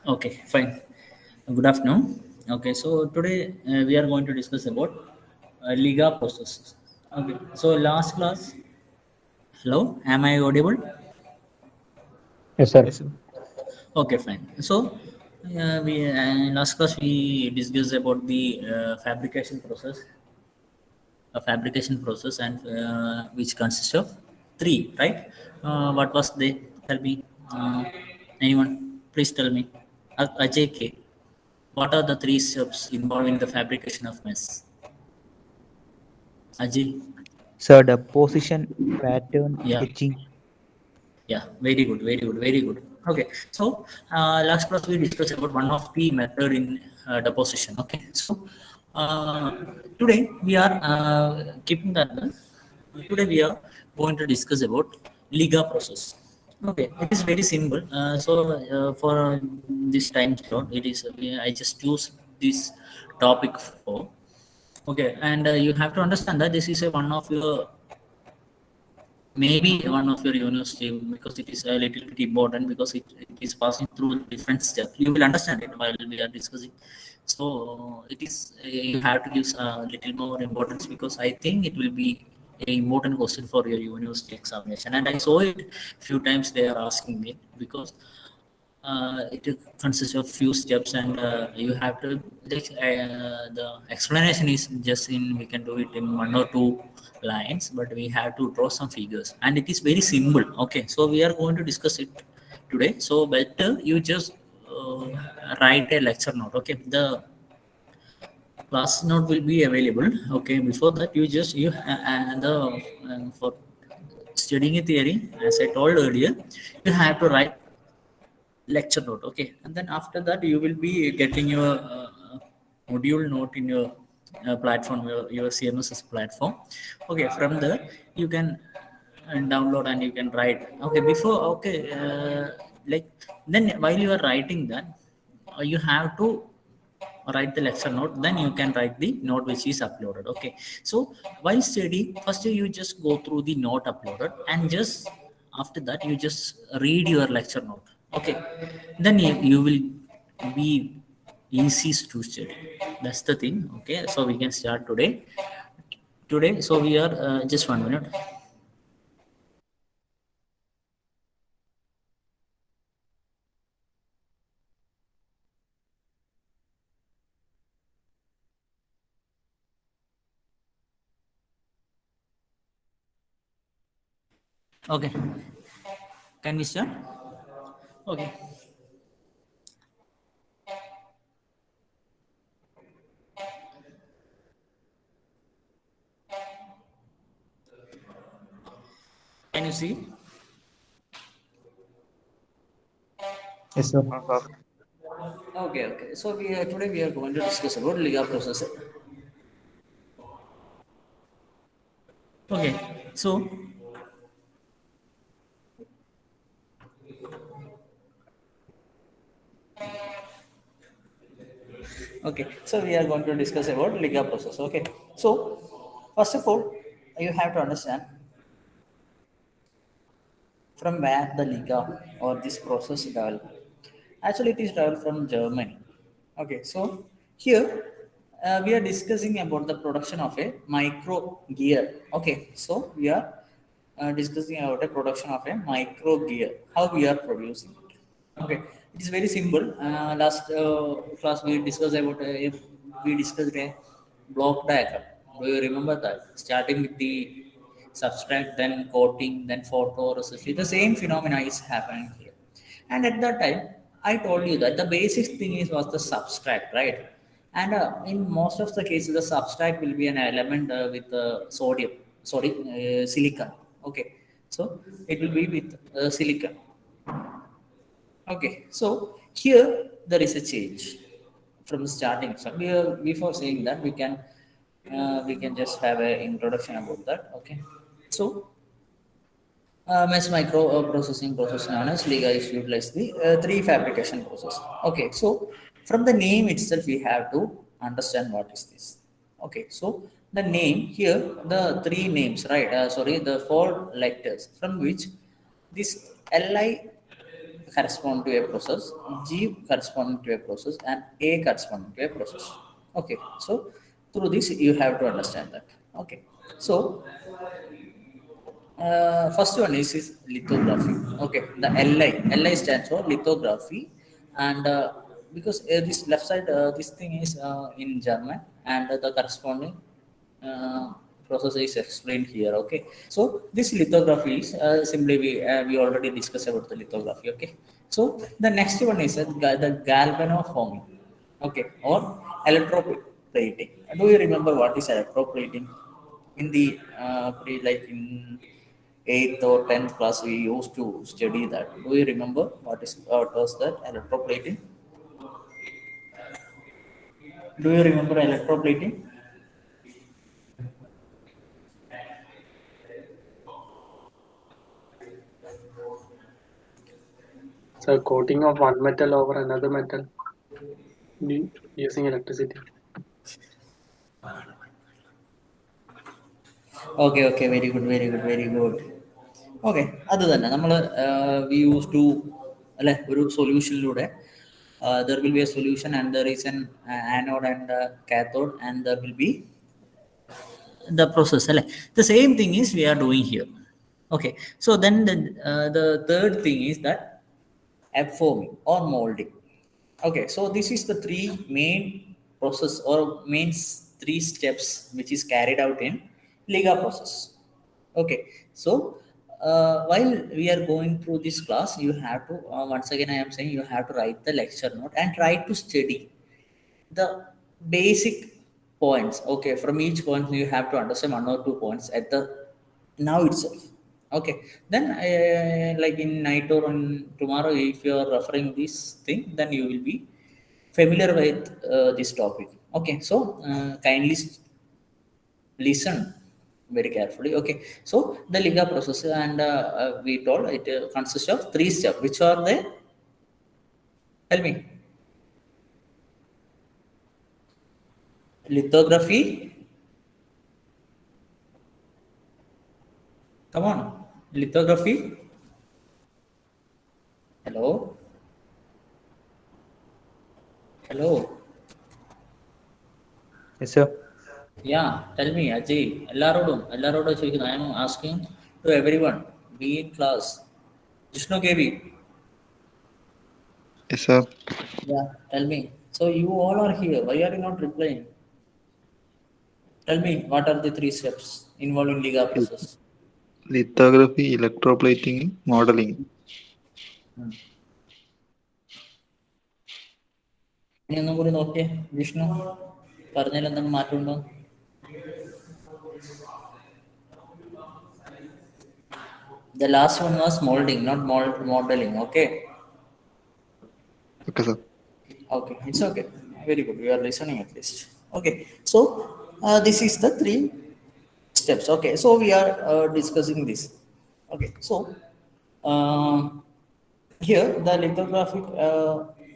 Okay, fine. Good afternoon. Okay, so today we are going to discuss about Liga processes. Okay, so last class, hello, am I audible? Yes, sir. Yes, sir. Okay, fine. So we in last class we discussed about the fabrication process, and which consists of three, right? What was they? Tell me. Anyone? Please tell me. Ajay K. What are the three steps involved in the fabrication of mess? Ajay? Sir, the position, pattern, Yeah, etching. yeah, very good, very good, very good. Okay, so last class we discussed about one of the method in deposition. Okay, so uh, today we are keeping that. Today we are going to discuss about Liga process. Okay, it is very simple. For this time slot, it is I just choose this topic for. Okay, and you have to understand that this is a one of your maybe one of your university because it is a little bit important because it is passing through different steps. You will understand it while we are discussing. So it is you have to use a little more importance because I think it will be a important question for your university examination. And I saw it few times they are asking it because it consists of few steps and you have to the explanation is just in we can do it in one or two lines, but we have to draw some figures and it is very simple. Okay, so we are going to discuss it today, so better you just uh, write a lecture note. Okay, the class note will be available. Okay, before that you just you and the for studying a theory, as I told earlier, you have to write lecture note. Okay, and then after that you will be getting your module note in your platform, your CMSS platform. Okay, from there you can download and you can write. Okay, before, okay, like then while you are writing that, you have to write the lecture note, then you can write the note which is uploaded. Okay, so while studying, first you just go through the note uploaded and just after that you just read your lecture note. Okay, then you will be easy to study. That's the thing. Okay, so we can start today. So we are just 1 minute. Okay, can we start? Okay, can you see? Yes, sir. Okay, so today we are going to discuss about Liga processor. Okay, so okay, so we are going to discuss about Liga process. Okay, so first of all, you have to understand from where the Liga or this process developed. Actually, it is developed from Germany. Okay, so here we are discussing about the production of a micro gear. Okay, so we are discussing about a production of a micro gear. How we are producing it. Okay, it is very simple. Last class we discussed a block diagram. Do you remember that? Starting with the substract, then coating, then photoresist. The same phenomena is happening here. And at that time, I told you that the basic thing is was the substract, right? And in most of the cases, the substract will be an element with silicon. Okay, so it will be with silicon. Okay, so here there is a change from the starting. So before saying that, we can just have an introduction about that. Okay, so mesh micro processing process known as Liga is utilized the three fabrication process. Okay, so from the name itself, we have to understand what is this. Okay, so the name here, the three names, right? Sorry, the four letters from which this Li correspond to a process, G corresponding to a process, and A corresponding to a process. Okay, so through this you have to understand that. Okay, so first one is lithography. Okay, the Li stands for lithography, and because this left side, this thing is in German, and the corresponding uh, process is explained here. Okay, so this lithography is simply we already discussed about the lithography. Okay, so the next one is the galvanoforming. Okay, or electroplating. Do you remember what is electroplating? In the like in 8th or 10th class we used to study that. Do you remember what was that electroplating? Do you remember electroplating? So coating of one metal over another metal using electricity. Okay, very good. Okay, അത് തന്നെ നമ്മൾ we used to അല്ലെ ഒരു സൊല്യൂഷനിലൂടെ there will be a solution and there is an anode and cathode and there will be the process അല്ലെ. The same thing is we are doing here. Okay, so then the third thing is that forming or molding. Okay, so this is the three main process or main three steps which is carried out in Liga process. Okay, so while we are going through this class, you have to once again I am saying you have to write the lecture note and try to study the basic points. Okay, from each point you have to understand one or two points at the now itself. Okay, then like in night or on tomorrow if you are referring this thing, then you will be familiar with this topic. Okay, so kindly listen very carefully. Okay, so the Liga process, and we told it consists of three steps. Which are they? Tell me. Lithography. Come on. Lithography. Hello. Hello. Yes, sir. Yeah, tell me, Ajay. എല്ലാരോടും ചോദിക്കുന്നു. I am asking to everyone. Be in class. Vishnu KV. Yes, sir. Yeah, tell me. So you all are here. Why are you not replying? Tell me, what are the three steps involved in Liga process? Lithography, electroplating, modeling. ഇനി ഒന്നും കൂടി നോക്കിയേ വിഷ്ണു, പറഞ്ഞതിൽ എന്തെങ്കിലും മാറ്റമുണ്ടോ? The last one was molding, not modeling. Okay. Okay, sir. Okay, it's okay. Very good. We are listening at least. Okay, so this is the three steps. Okay, so we are discussing this. Okay, so here the lithographic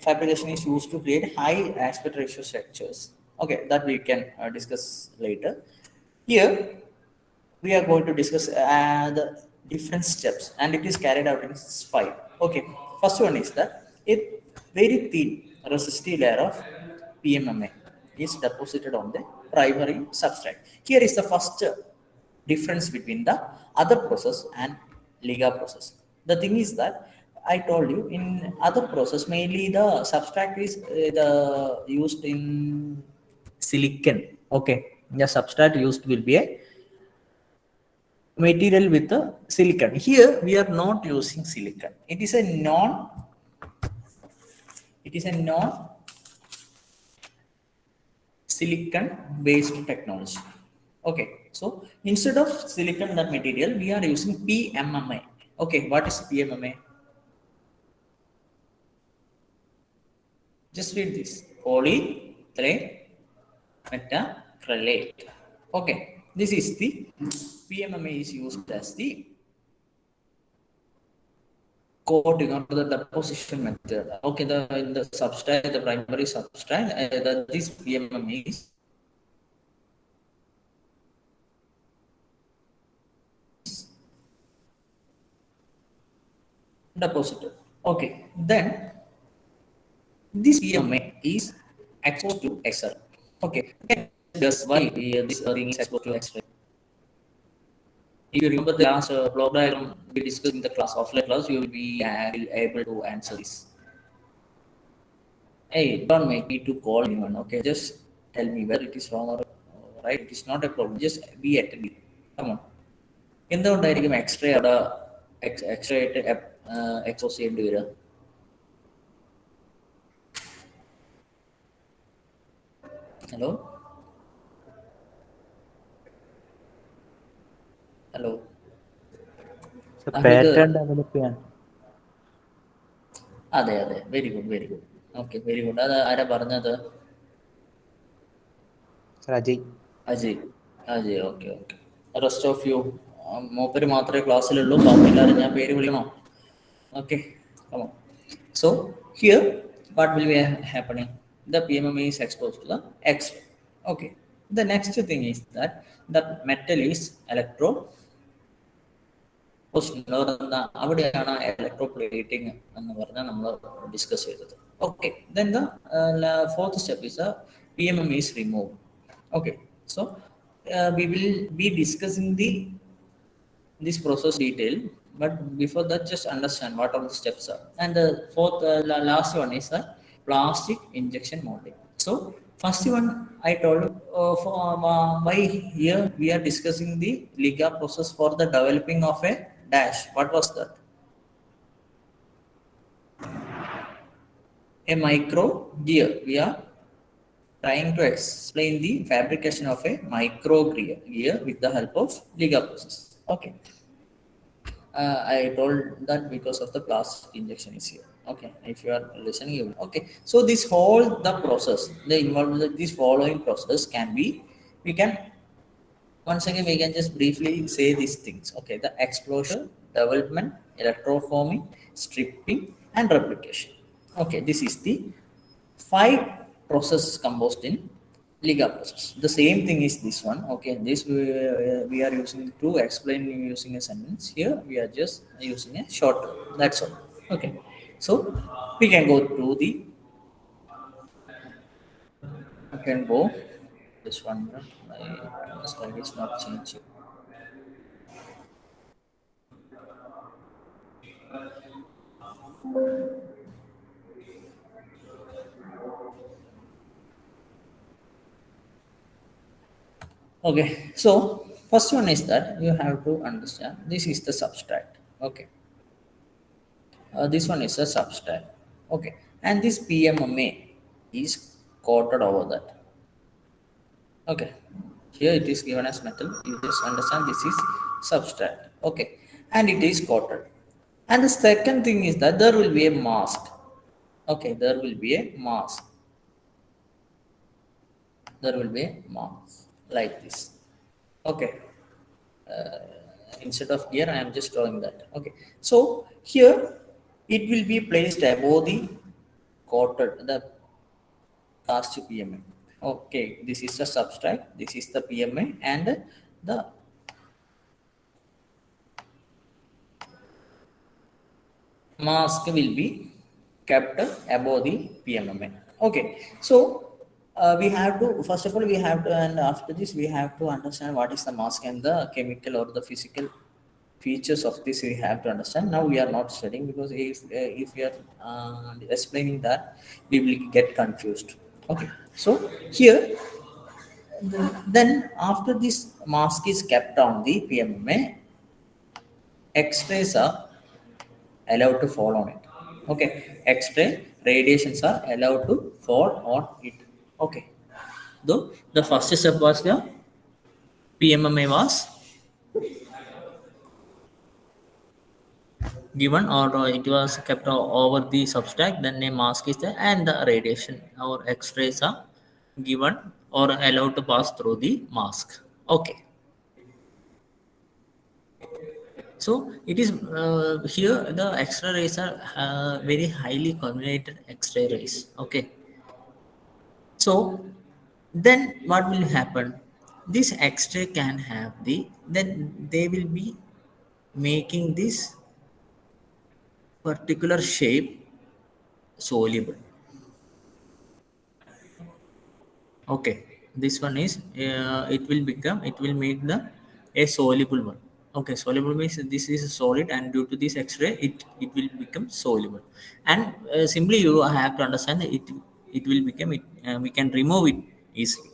fabrication is used to create high aspect ratio structures. Okay, that we can discuss later. Here we are going to discuss the different steps, and it is carried out in 5. Okay, first one is that a very thin resistive layer of PMMA is deposited on the primary substrate. Here is the first difference between the other process and Liga process. The thing is that I told you in other process mainly the substrate is used in silicon. Okay, the substrate used will be a material with the silicon. Here we are not using silicon. It is a non silicon based technology. Okay, so instead of silicon that material we are using PMMA. Okay, what is PMMA? Just read this: polymetacrylate. Okay, this is the PMMA is used as the coating or the deposition method. Okay, the substrate, the primary substrate, this PMMA is deposited. Okay, then this PMA is exposed to X-ray. Okay, that's why this thing is exposed to X-ray. If you remember the last block diagram we discussed in the class, offline class, you will be able to answer this. Hey, don't make me to call anyone, okay? Just tell me whether it is wrong or right. It is not a problem. Just be attentive. Come on. എന്തുകൊണ്ടായിരിക്കും x-ray അവിടെ x-ray ആയിട്ട് expose ചെയ്യേണ്ടി വരിക? Hello hello pattern develop ചെയ്യാൻ. അതെ അതെ, very good very good. Okay, very good. അത് ആരാ പറഞ്ഞത്? Ajay. Ajay. Ajay, okay okay. Rest of you മൂപ്പര് മാത്രമേ ക്ലാസ്സിലുള്ളൂ, ബാക്കി എല്ലാവരും ഞാൻ പേര് വിളിക്കണോ? Okay, come on. So here what will be happening? The PMMA is exposed to the X-ray. Okay, the next thing is that the metal is electro അവിടെയാണ് ഇലക്ട്രോപ്ലേറ്റിംഗ് എന്ന് പറഞ്ഞാൽ നമ്മൾ ഡിസ്കസ് ചെയ്തത്. Okay, then the fourth step is the PMMA is removed. Okay, so we will be discussing this process detail, but before that just understand what all the steps are. And the fourth last one is the plastic injection molding. So first one I told why here we are discussing the Liga process for the developing of a dash. What was that? A micro gear. We are trying to explain the fabrication of a micro gear with the help of Liga process. Okay, I told that because of the plastic injection is here. Okay, if you are listening, you will. Okay, so this whole the process, the involved this following process can be, we can once again we can just briefly say these things. Okay, the exposure, development, electroforming, stripping, and replication. Okay, this is the 5 process composed in Liga process. The same thing is this one. Okay, this we are using to explain using a sentence. Here we are just using a short term. That's all. Okay, so we can go to the. I can go this one. My slide is not changing. Okay, so first one is that you have to understand this is the substrate. Okay, this one is a substrate. Okay, and this PMMA is coated over that. Okay, here it is given as metal. You just understand this is substrate. Okay, and it is coated. And the second thing is that there will be a mask. Okay, there will be a mask. There will be a mask like this. Okay, instead of here I am just drawing that. Okay, so here it will be placed above the coated, the cast PMA. Okay, this is the substrate, this is the PMA, and the mask will be kept above the PMMA. Okay, so we have to, first of all we have to, and after this we have to understand what is the mask and the chemical or the physical features of this we have to understand. Now we are not studying because if we are explaining that we will get confused. Okay, so here then after this mask is kept on the PMMA, X-rays are allowed to fall on it. Okay, X-ray radiations are allowed to fall on it. Okay, though the first step was the PMMA was given or it was kept over the substrate, then a mask is there and the radiation or X-rays are given or allowed to pass through the mask. Okay, so it is here the X-ray rays are very highly concentrated X-ray rays. Okay, so then what will happen? This X-ray can have then they will be making this particular shape soluble. Okay, this one is it will make the a soluble one. Okay, soluble means this is a solid, and due to this X-ray, it will become soluble. And simply you have to understand that it will become it. We can remove it easily.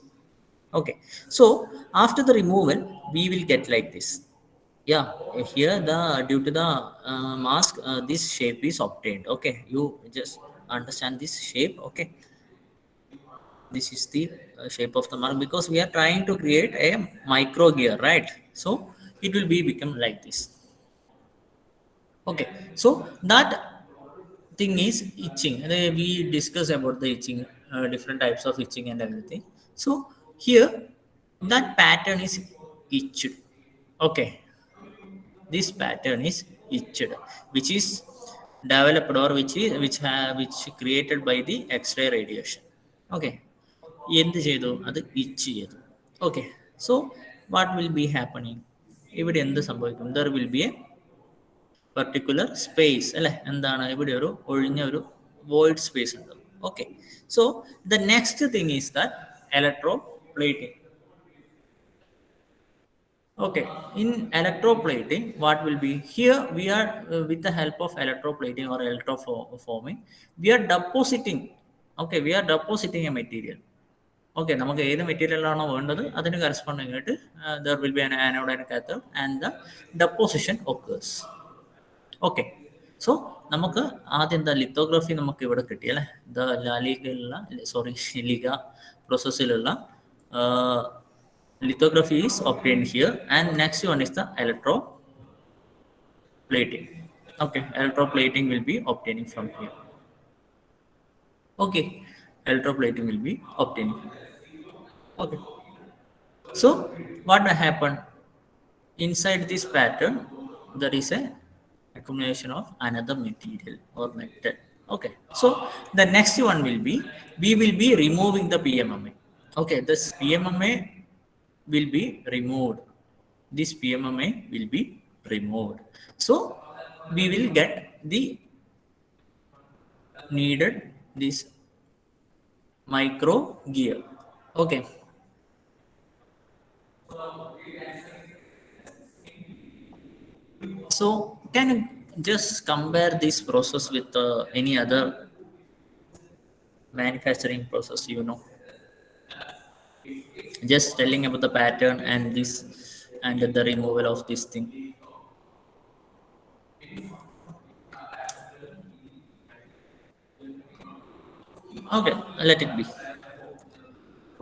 Okay, so after the removal, we will get like this. Yeah, here the due to the mask, this shape is obtained. Okay, you just understand this shape. Okay, this is the shape of the mark, because we are trying to create a micro gear, right? So it will be become like this. Okay, so that thing is itching. We discuss about the itching, different types of itching and everything. So here that pattern is itched. Okay, this pattern is itched, which is developed, or which created by the X-ray radiation. Okay, എന്ത് ചെയ്തു, അത് ഇച്ച് ചെയ്തു. Okay, so what will be happening, ഇവിടെ എന്ത് സംഭവിക്കും? There will be A particular space അല്ലെ, എന്താണ് ഇവിടെ ഒരു ഒഴിഞ്ഞ ഒരു വോയിഡ് സ്പേസ് ഉണ്ട്. Okay, so the next thing is that electroplating. Okay, in electroplating, what will be here? We are with the help of electroplating or electroforming, we are depositing. Okay, we are depositing a material. Okay, നമുക്ക് ഏത് മെറ്റീരിയലാണോ വേണ്ടത് അതിന് corresponding ആയിട്ട് there will be an anode and cathode, and the deposition occurs. Okay, so നമുക്ക് ആദ്യം എന്താ lithography നമുക്ക് ഇവിടെ കിട്ടി അല്ലേ, Liga പ്രോസസ്സിലുള്ള lithography is obtained here, and next one is the electroplating. Okay, electroplating will be obtaining from here. Okay, electroplating will be obtaining. Okay, so what will happen inside this pattern? There is a accumulation of another material or metal. Okay, so the next one will be, we will be removing the PMMA. Okay, this PMMA will be removed. This PMMA will be removed. So we will get the needed this micro gear. Okay, so can you just compare this process with any other manufacturing process, you know? Just telling about the pattern and this and the removal of this thing. Okay, let it be.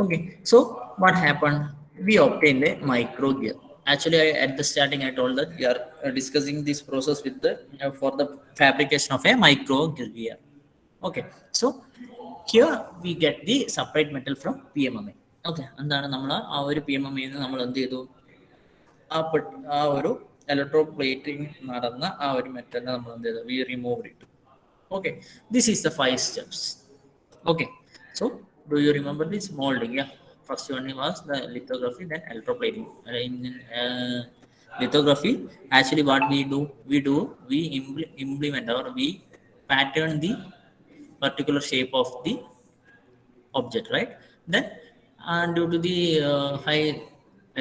Okay, so what happened? We obtained a micro gear. Actually, at the starting I told that we are discussing this process with the for the fabrication of a micro gear. Okay, so here we get the separate metal from PMMA. Okay, എന്താണ് നമ്മൾ ആ ഒരു PMMA നമ്മൾ എന്ത് ചെയ്തു, ആ ഒരു electroplating നടന്ന ആ ഒരു മെറ്റലിനെ നമ്മൾ എന്ത് ചെയ്തു, we removed it. Okay, this is the 5 steps. Okay, so do you remember this molding? Yeah, first one was the lithography, then electroplating. In lithography, actually what we implement or we pattern the particular shape of the object, right? Then and due to the high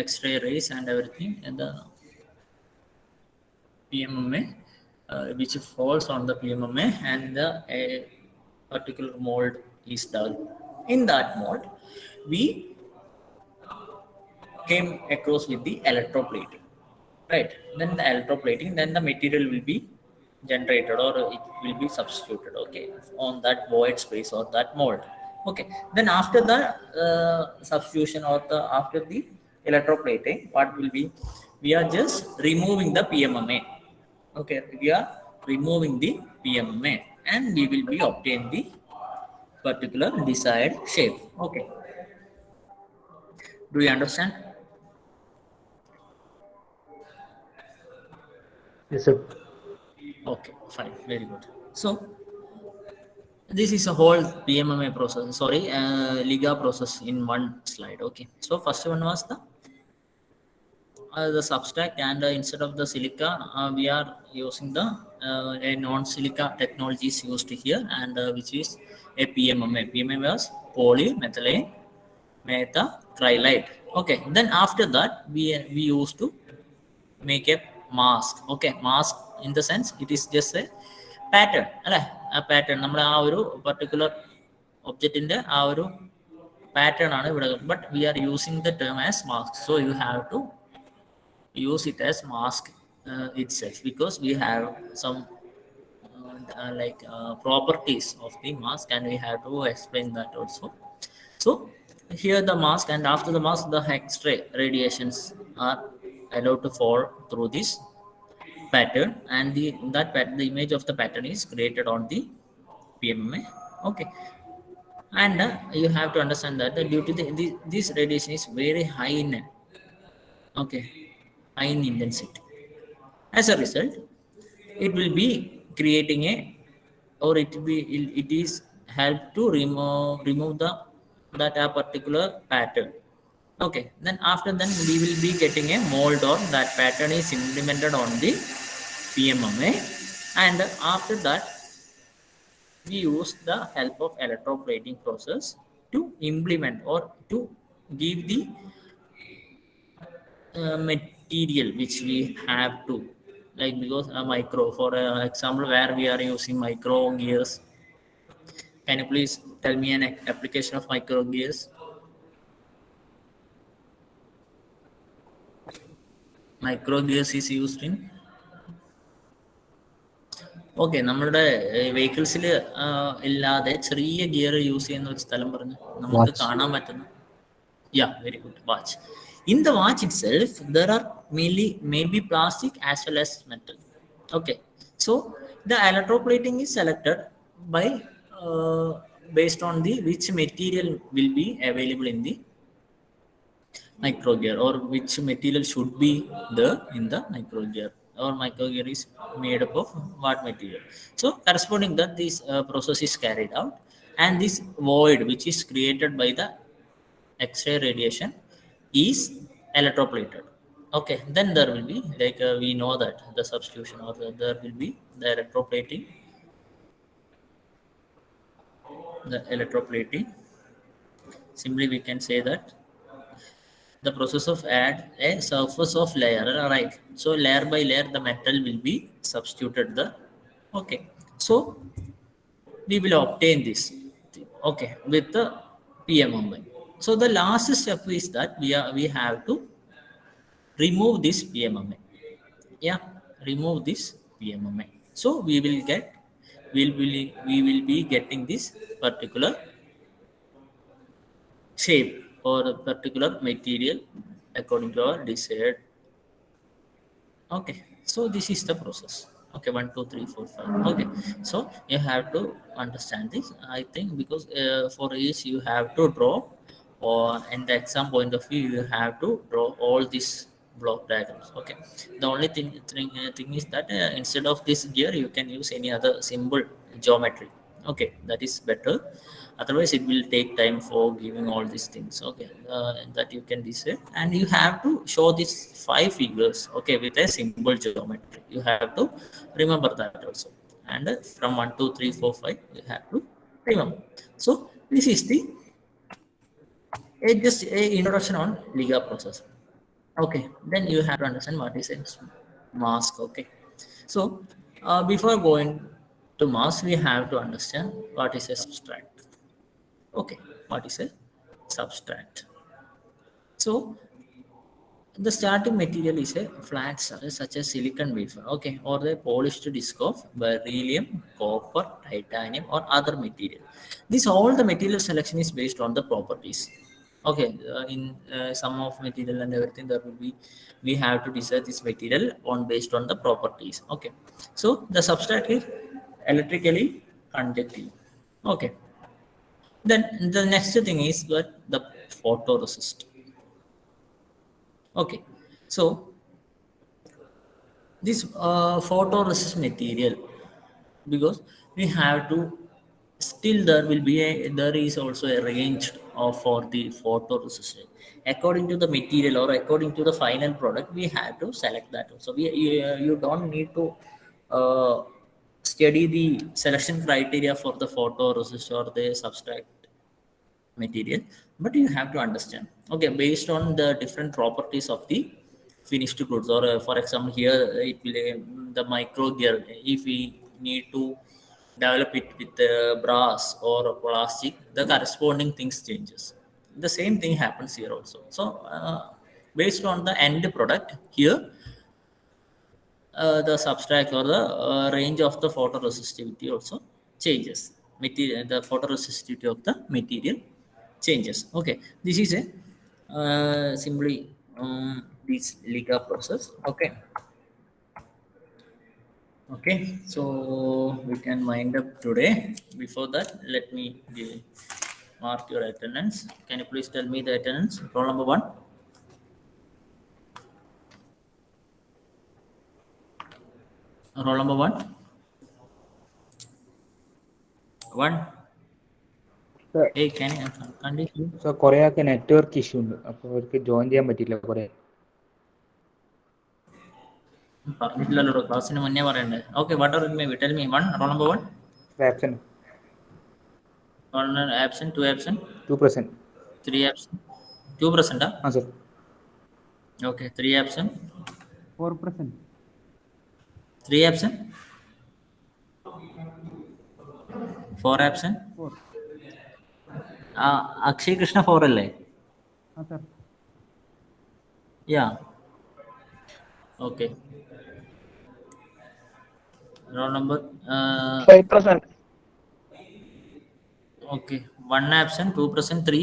X-ray rays and everything, and the PMMA which falls on the PMMA, and a particular mold is done. In that mold, we came across with the electroplating, right? Then the electroplating, then the material will be generated or it will be substituted, okay, on that void space or that mold. Okay, then after the substitution or after the electroplating, what will be, we are just removing the PMMA. Okay, we are removing the PMMA, and we will be obtain the particular desired shape. Okay, do you understand? Yes, sir. Okay, fine, very good. So this is a whole PMMA process, Liga process in one slide. Okay, so first one was the the substrate, and instead of the silica, we are using the a non-silica technology is used here, and which is a PMMA. PMMA was polymethylene methacrylate. Okay, then after that we used to make a mask. Okay, mask in the sense it is just a pattern, അല്ലേ? ആ pattern നമ്മൾ ആ ഒരു particular ഒബ്ജക്റ്റിന്റെ ആ ഒരു pattern ആണ് ഇവിടെ, but we are using the term as mask. So you have to use it as mask itself, because we have some properties of the mask, and we have to explain that also. So here the mask, and after the mask the X-ray radiations are allowed to fall through this pattern, and the image of the pattern is created on the PMMA. Okay, and you have to understand that due to this radiation is very high in high in intensity. As a result, it will be creating it is help to remove that particular pattern. Okay, then after then we will be getting a mold, or that pattern is implemented on the PMMA, and after that we use the help of electroplating process to implement or to give the material which we have to, like, because a micro, for example, where we are using micro gears. Can you please tell me an application of micro gears? Micro gears is used in, okay, നമ്മളുടെ വെഹിക്കിൾസിൽ ഇല്ലാതെ ചെറിയ gear use ചെയ്യുന്ന ഒരു സ്ഥലം പറഞ്ഞു നമുക്ക് കാണാൻ പറ്റുന്ന. Yeah, very good. Watch. In the watch itself, there are maybe plastic as well as metal. Okay, so the electroplating is selected by based on the which material will be available in the micro gear, or which material should be there in the micro gear, or micro gear is made up of what material. So corresponding that this process is carried out, and this void which is created by the X-ray radiation is electroplated. Okay, then there will be we know that the substitution, or there will be the electroplating. Simply we can say that the process of add a surface of layer, right? So layer by layer the metal will be substituted there. Okay, so we will obtain this thing, okay, with the PMMA. So the last step is that we have to remove this PMMA. Yeah, remove this PMMA. So we will be getting this particular shape or a particular material according to our desired. Okay, so this is the process. Okay, 1 2 3 4 5. Okay, so you have to understand this, I think, because for each you have to draw, or in the exam point of view you have to draw all these block diagrams. Okay, the only thing is that instead of this gear you can use any other symbol geometry. Okay, that is better, otherwise it will take time for giving all these things. Okay, that you can decide, and you have to show these 5 figures, okay, with a symbol geometry. You have to remember that also, and from 1 2 3 4 5 you have to remember. So this is the just a introduction on Liga process. Okay, then you have to understand what is a mask. Okay, so before going to mask we have to understand what is a substrate. Okay, what is a substrate? So the starting material is a flat surface such as silicon wafer, okay, or the polished disc of beryllium, copper, titanium, or other material. This all the material selection is based on the properties. Okay, in some of material and everything there will be, we have to decide this material on based on the properties. Okay, so the substrate is electrically conductive. Okay, then the next thing is that the photoresist. Okay, so this photoresist material, because we have to still there is also a range of for the photoresist. According to the material or according to the final product, we have to select that. So you don't need to uh, study the selection criteria for the photoresist or the substrate material, but you have to understand, okay, based on the different properties of the finished goods, or for example here it will the micro gear, if we need to develop it with brass or plastic, the corresponding things changes. The same thing happens here also. So based on the end product here, the substrate or the range of the photoresistivity also changes. Material, the photoresistivity of the material changes. Okay, this is a simply this Liga process. Okay, okay, so we can wind up today. Before that, let me mark your attendance. Can you please tell me the attendance? Roll number one. Roll number one. One. Sir, Hey, can you? so കുറേയൊക്കെ network issue ഉണ്ട്, അപ്പോൾ അവർക്ക് join ചെയ്യാൻ പറ്റില്ല കുറേ. പറഞ്ഞിട്ടില്ലല്ലോ ക്ലാസ്സിന് മുന്നേ പറയണ്ടേ. Okay, what are maybe tell me. One, roll number one. Absent. One absent, two absent, 2%. Three absent, 2%. ആ sir. Okay, three absent, 4%. Three absent, four absent. Akshay Krishna four അല്ലേ? Yeah, okay. Roll number 5%. Okay, one absent, 2%, three.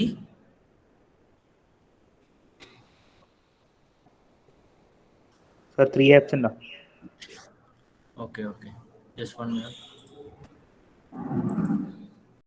Sir 3 absent. Okay, okay. Just 1 minute.